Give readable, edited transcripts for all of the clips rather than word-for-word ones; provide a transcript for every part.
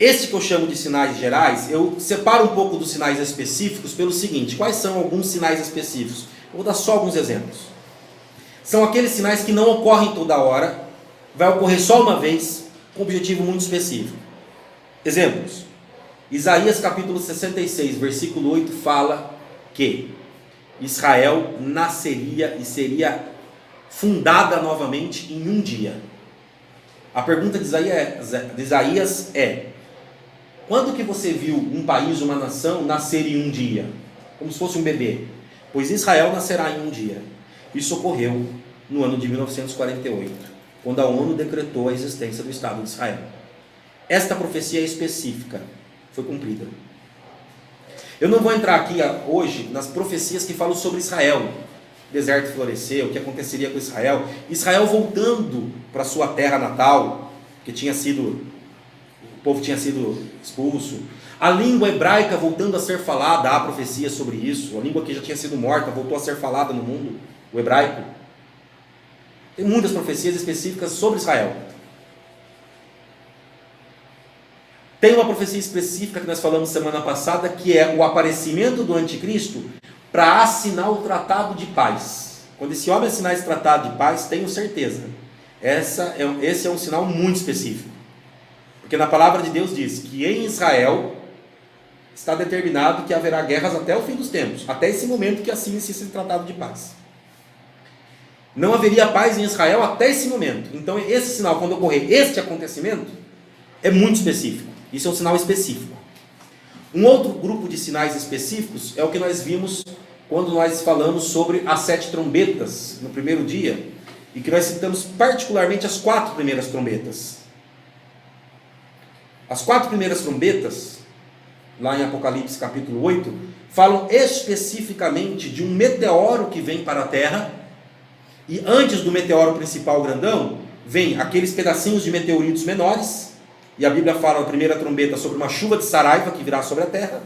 Esse que eu chamo de sinais gerais, eu separo um pouco dos sinais específicos pelo seguinte: quais são alguns sinais específicos? Eu vou dar só alguns exemplos. São aqueles sinais que não ocorrem toda hora, vai ocorrer só uma vez, com um objetivo muito específico. Exemplos: Isaías capítulo 66, versículo 8 fala que Israel nasceria e seria fundada novamente em um dia. A pergunta de Isaías é: quando que você viu um país, uma nação nascer em um dia? Como se fosse um bebê. Pois Israel nascerá em um dia. Isso ocorreu no ano de 1948, quando a ONU decretou a existência do Estado de Israel. Esta profecia específica foi cumprida. Eu não vou entrar aqui hoje nas profecias que falam sobre Israel. O deserto floresceu, o que aconteceria com Israel. Israel voltando para sua terra natal, que o povo tinha sido expulso. A língua hebraica voltando a ser falada, há profecia sobre isso. A língua que já tinha sido morta voltou a ser falada no mundo, o hebraico. Tem muitas profecias específicas sobre Israel. Tem uma profecia específica que nós falamos semana passada, que é o aparecimento do anticristo para assinar o tratado de paz. Quando esse homem assinar esse tratado de paz, tenho certeza, esse é um sinal muito específico. Porque na palavra de Deus diz que em Israel está determinado que haverá guerras até o fim dos tempos, até esse momento que assine-se esse tratado de paz. Não haveria paz em Israel até esse momento. Então esse sinal, quando ocorrer este acontecimento, é muito específico. Isso é um sinal específico. Um outro grupo de sinais específicos é o que nós vimos quando nós falamos sobre as 7 trombetas no primeiro dia, e que nós citamos particularmente as 4 primeiras trombetas. As 4 primeiras trombetas, lá em Apocalipse capítulo 8, falam especificamente de um meteoro que vem para a Terra, e antes do meteoro principal grandão, vem aqueles pedacinhos de meteoritos menores, e a Bíblia fala na primeira trombeta sobre uma chuva de saraiva que virá sobre a terra.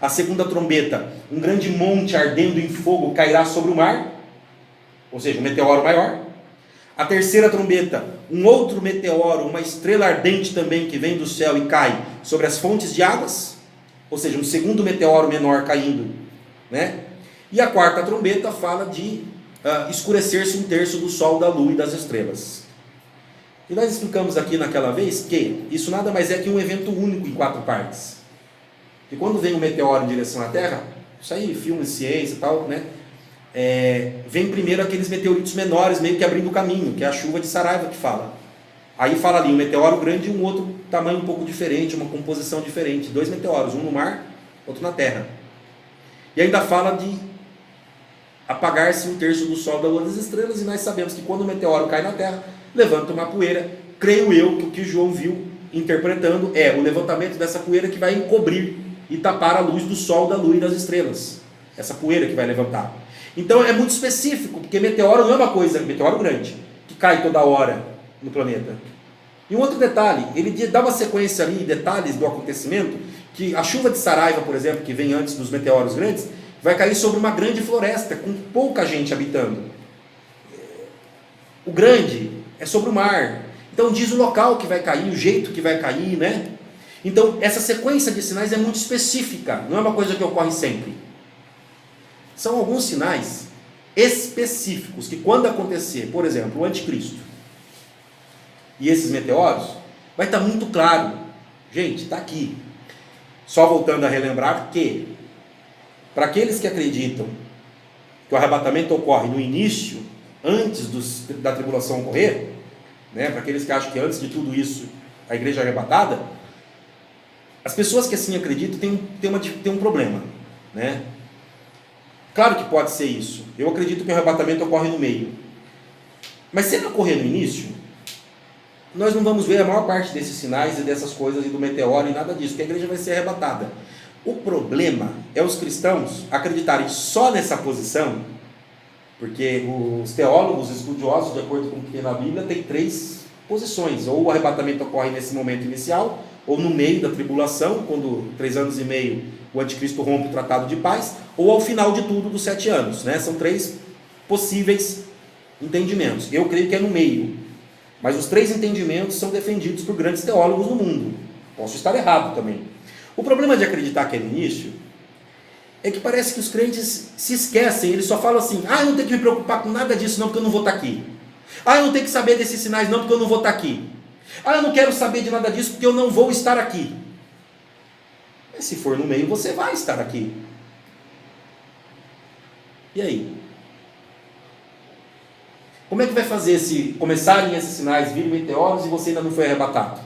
A segunda trombeta, um grande monte ardendo em fogo cairá sobre o mar, ou seja, um meteoro maior. A terceira trombeta, um outro meteoro, uma estrela ardente também que vem do céu e cai sobre as fontes de águas, ou seja, um segundo meteoro menor caindo, né? E a quarta trombeta fala de escurecer-se 1/3 do sol, da lua e das estrelas. E nós explicamos aqui naquela vez que isso nada mais é que um evento único em 4 partes. E quando vem um meteoro em direção à Terra, isso aí, filmes, ciência e tal, né? Vem primeiro aqueles meteoritos menores, meio que abrindo o caminho, que é a chuva de saraiva que fala. Aí fala ali um meteoro grande e um outro tamanho um pouco diferente, uma composição diferente. 2 meteoros, um no mar, outro na Terra. E ainda fala de apagar-se 1/3 do sol, da lua e das estrelas, e nós sabemos que quando o meteoro cai na Terra, levanta uma poeira. Creio eu que o que João viu interpretando é o levantamento dessa poeira que vai encobrir e tapar a luz do sol, da lua e das estrelas. Essa poeira que vai levantar. Então é muito específico, porque meteoro não é uma coisa, meteoro grande, que cai toda hora no planeta. E um outro detalhe, ele dá uma sequência ali, detalhes do acontecimento, que a chuva de saraiva, por exemplo, que vem antes dos meteoros grandes, vai cair sobre uma grande floresta, com pouca gente habitando. O grande é sobre o mar. Então diz o local que vai cair, o jeito que vai cair, né? Então essa sequência de sinais é muito específica, não é uma coisa que ocorre sempre. São alguns sinais específicos que quando acontecer, por exemplo, o anticristo e esses meteoros, vai estar muito claro. Gente, está aqui. Só voltando a relembrar que, para aqueles que acreditam que o arrebatamento ocorre no início, antes da tribulação ocorrer, né, para aqueles que acham que antes de tudo isso a igreja é arrebatada, as pessoas que assim acreditam têm um problema, né? Claro que pode ser isso. Eu acredito que o arrebatamento ocorre no meio. Mas se ele ocorrer no início, nós não vamos ver a maior parte desses sinais e dessas coisas e do meteoro e nada disso, porque a igreja vai ser arrebatada. O problema é os cristãos acreditarem só nessa posição, porque os teólogos estudiosos, de acordo com o que tem na Bíblia, tem 3 posições. Ou o arrebatamento ocorre nesse momento inicial, ou no meio da tribulação, quando 3 anos e meio o anticristo rompe o tratado de paz, ou ao final de tudo dos 7 anos, né? São 3 possíveis entendimentos. Eu creio que é no meio, mas os 3 entendimentos são defendidos por grandes teólogos no mundo. Posso estar errado também. O problema de acreditar que é no início é que parece que os crentes se esquecem, eles só falam assim: eu não tenho que me preocupar com nada disso não, porque eu não vou estar aqui. Eu não tenho que saber desses sinais não, porque eu não vou estar aqui. Eu não quero saber de nada disso, porque eu não vou estar aqui. Mas se for no meio, você vai estar aqui. E aí? Como é que vai fazer se começarem esses sinais, virem meteoros e você ainda não foi arrebatado?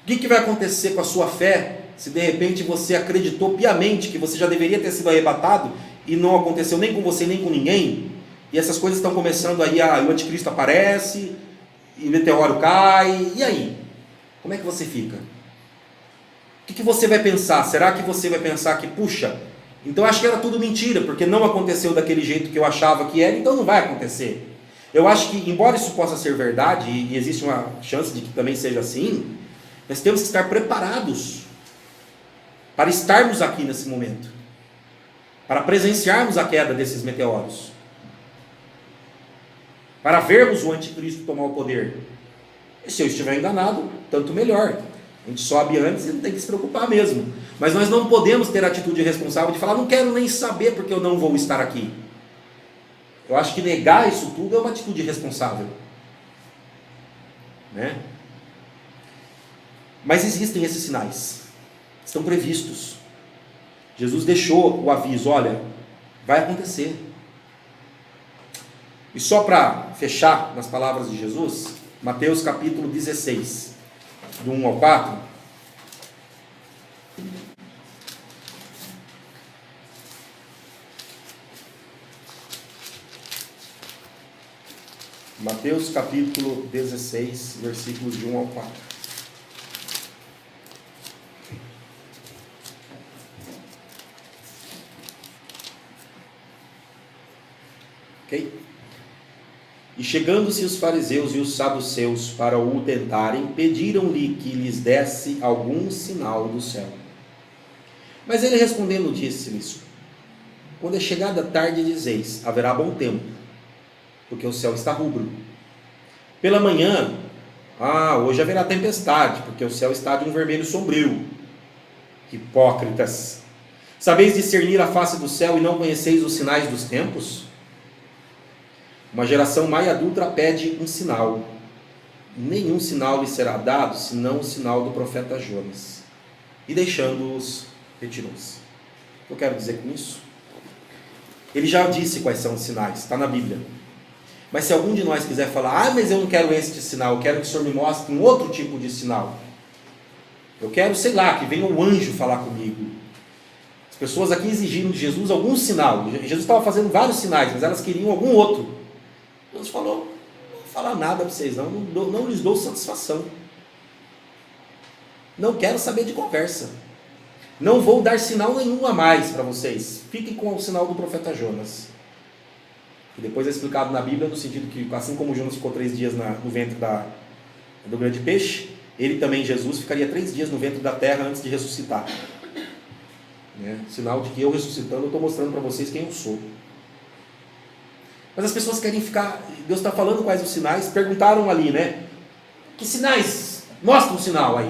O que vai acontecer com a sua fé se de repente você acreditou piamente que você já deveria ter sido arrebatado e não aconteceu nem com você nem com ninguém? E essas coisas estão começando aí, o anticristo aparece, e o meteoro cai, e aí? Como é que você fica? O que você vai pensar? Será que você vai pensar que, puxa, então acho que era tudo mentira, porque não aconteceu daquele jeito que eu achava que era, então não vai acontecer. Eu acho que, embora isso possa ser verdade, e existe uma chance de que também seja assim, nós temos que estar preparados para estarmos aqui nesse momento, para presenciarmos a queda desses meteoros, para vermos o anticristo tomar o poder. E se eu estiver enganado, tanto melhor. A gente sobe antes e não tem que se preocupar mesmo. Mas nós não podemos ter a atitude responsável de falar: não quero nem saber porque eu não vou estar aqui. Eu acho que negar isso tudo é uma atitude irresponsável, né? Mas existem esses sinais, estão previstos. Jesus deixou o aviso: olha, vai acontecer. E só para fechar nas palavras de Jesus, Mateus capítulo 16, do 1 ao 4. Mateus capítulo 16, versículos de 1 ao 4. Ok? E chegando-se os fariseus e os saduceus para o tentarem, pediram-lhe que lhes desse algum sinal do céu. Mas ele respondendo disse-lhes: quando é chegada a tarde, dizeis: haverá bom tempo, porque o céu está rubro. Pela manhã, hoje haverá tempestade, porque o céu está de um vermelho sombrio. Hipócritas! Sabeis discernir a face do céu e não conheceis os sinais dos tempos? Uma geração má e adúltera pede um sinal. Nenhum sinal lhe será dado, senão o sinal do profeta Jonas. E deixando-os, retirou-se. O que eu quero dizer com isso? Ele já disse quais são os sinais, está na Bíblia. Mas se algum de nós quiser falar: mas eu não quero este sinal, eu quero que o Senhor me mostre um outro tipo de sinal. Eu quero, sei lá, que venha um anjo falar comigo. As pessoas aqui exigiram de Jesus algum sinal. Jesus estava fazendo vários sinais, mas elas queriam algum outro. Jesus falou: não vou falar nada para vocês não lhes dou satisfação. Não quero saber de conversa. Não vou dar sinal nenhum a mais para vocês. Fiquem com o sinal do profeta Jonas. E depois é explicado na Bíblia no sentido que, assim como Jonas ficou 3 dias no ventre do grande peixe, ele também, Jesus, ficaria 3 dias no ventre da terra antes de ressuscitar. Sinal de que eu ressuscitando, eu estou mostrando para vocês quem eu sou. Mas as pessoas querem ficar... Deus está falando quais os sinais. Perguntaram ali, né? Que sinais? Mostra um sinal aí,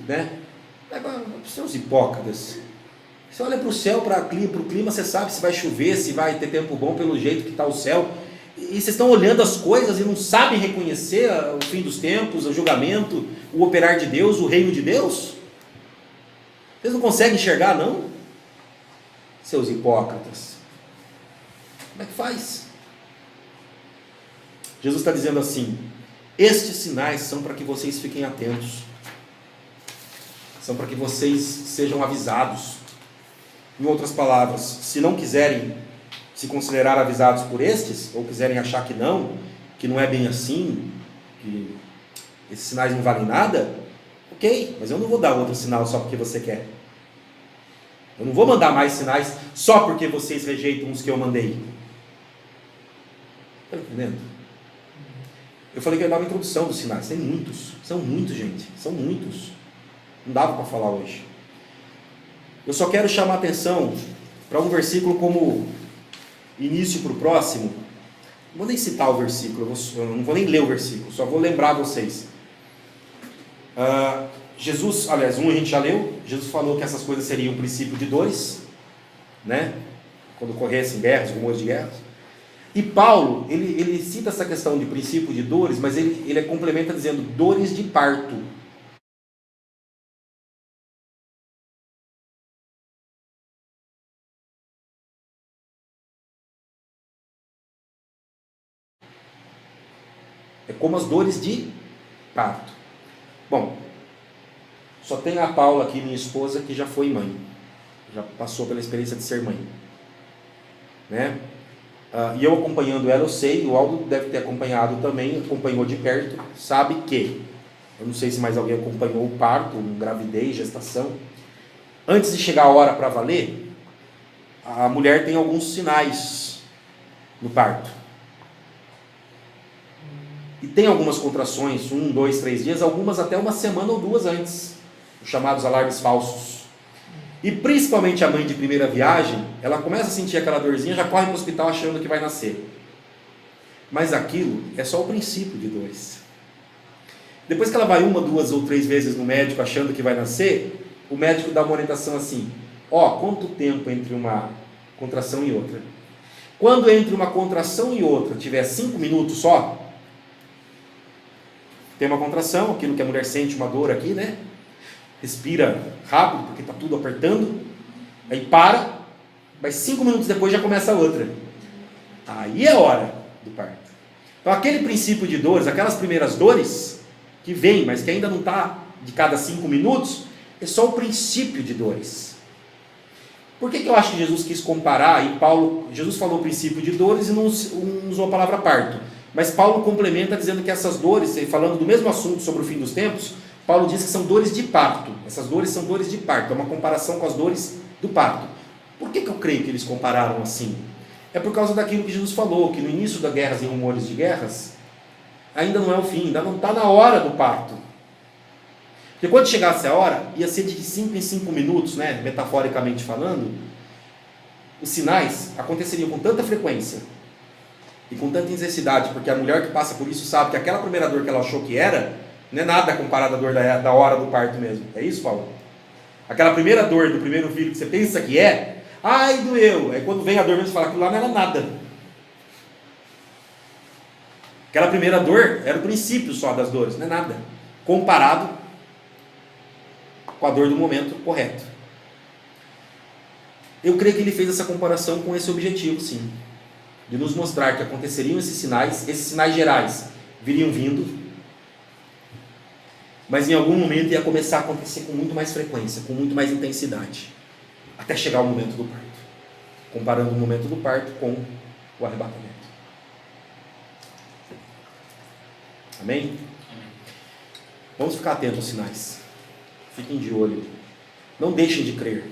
né? Seus hipócritas. Você olha para o céu, para o clima, você sabe se vai chover, se vai ter tempo bom pelo jeito que está o céu. E vocês estão olhando as coisas e não sabem reconhecer o fim dos tempos, o julgamento, o operar de Deus, o reino de Deus? Vocês não conseguem enxergar, não? Seus hipócritas. Como é que faz? Jesus está dizendo assim: estes sinais são para que vocês fiquem atentos, são para que vocês sejam avisados. Em outras palavras, se não quiserem se considerar avisados por estes, ou quiserem achar que não é bem assim, que esses sinais não valem nada, ok, mas eu não vou dar outro sinal só porque você quer. Eu não vou mandar mais sinais só porque vocês rejeitam os que eu mandei. Está entendendo? Eu falei que eu ia dar uma introdução dos sinais. Tem muitos. São muitos, gente. São muitos. Não dava para falar hoje. Eu só quero chamar a atenção para um versículo como início para o próximo. Não vou nem citar o versículo. Eu não vou nem ler o versículo. Só vou lembrar vocês. Jesus, aliás, a gente já leu, Jesus falou que essas coisas seriam um princípio de dores, né? Quando ocorressem guerras, rumores de guerras. E Paulo, ele cita essa questão de princípio de dores, mas ele complementa dizendo dores de parto. É como as dores de parto. Bom, só tem a Paula aqui, minha esposa, que já foi mãe. Já passou pela experiência de ser mãe. Né? E eu acompanhando ela, eu sei, o Aldo deve ter acompanhado também, acompanhou de perto, sabe que, eu não sei se mais alguém acompanhou o parto, gravidez, gestação. Antes de chegar a hora para valer, a mulher tem alguns sinais no parto. E tem algumas contrações, 1, 2, 3 dias, algumas até uma semana ou 2 antes, os chamados alarmes falsos. E principalmente a mãe de primeira viagem, ela começa a sentir aquela dorzinha, já corre para o hospital achando que vai nascer. Mas aquilo é só o princípio de dores. Depois que ela vai 1, 2 ou 3 vezes no médico achando que vai nascer, o médico dá uma orientação assim: quanto tempo entre uma contração e outra? Quando entre uma contração e outra tiver 5 minutos só, tem uma contração, aquilo que a mulher sente, uma dor aqui, né? Respira rápido, porque está tudo apertando, aí para, mas 5 minutos depois já começa a outra. Aí é hora do parto. Então aquele princípio de dores, aquelas primeiras dores que vem, mas que ainda não está de cada 5 minutos, é só o princípio de dores. Por que eu acho que Jesus quis comparar, e Jesus falou princípio de dores e não usou a palavra parto, mas Paulo complementa dizendo que essas dores, falando do mesmo assunto sobre o fim dos tempos, Paulo diz que são dores de parto. Essas dores são dores de parto, é uma comparação com as dores do parto. Por que eu creio que eles compararam assim? É por causa daquilo que Jesus falou, que no início das guerras e rumores de guerras, ainda não é o fim, ainda não está na hora do parto. Porque quando chegasse a hora, ia ser de 5 em 5 minutos, né, metaforicamente falando, os sinais aconteceriam com tanta frequência e com tanta intensidade, porque a mulher que passa por isso sabe que aquela primeira dor que ela achou que era, não é nada comparado à dor da hora do parto mesmo. É isso, Paulo? Aquela primeira dor do primeiro filho que você pensa que é, ai, doeu. Aí quando vem a dor mesmo, você fala, aquilo lá não era nada. Aquela primeira dor era o princípio só das dores, não é nada. Comparado com a dor do momento correto. Eu creio que ele fez essa comparação com esse objetivo, sim. De nos mostrar que aconteceriam esses sinais gerais viriam vindo, mas em algum momento ia começar a acontecer com muito mais frequência, com muito mais intensidade, até chegar o momento do parto, comparando o momento do parto com o arrebatamento. Amém? Vamos ficar atentos aos sinais, fiquem de olho, não deixem de crer.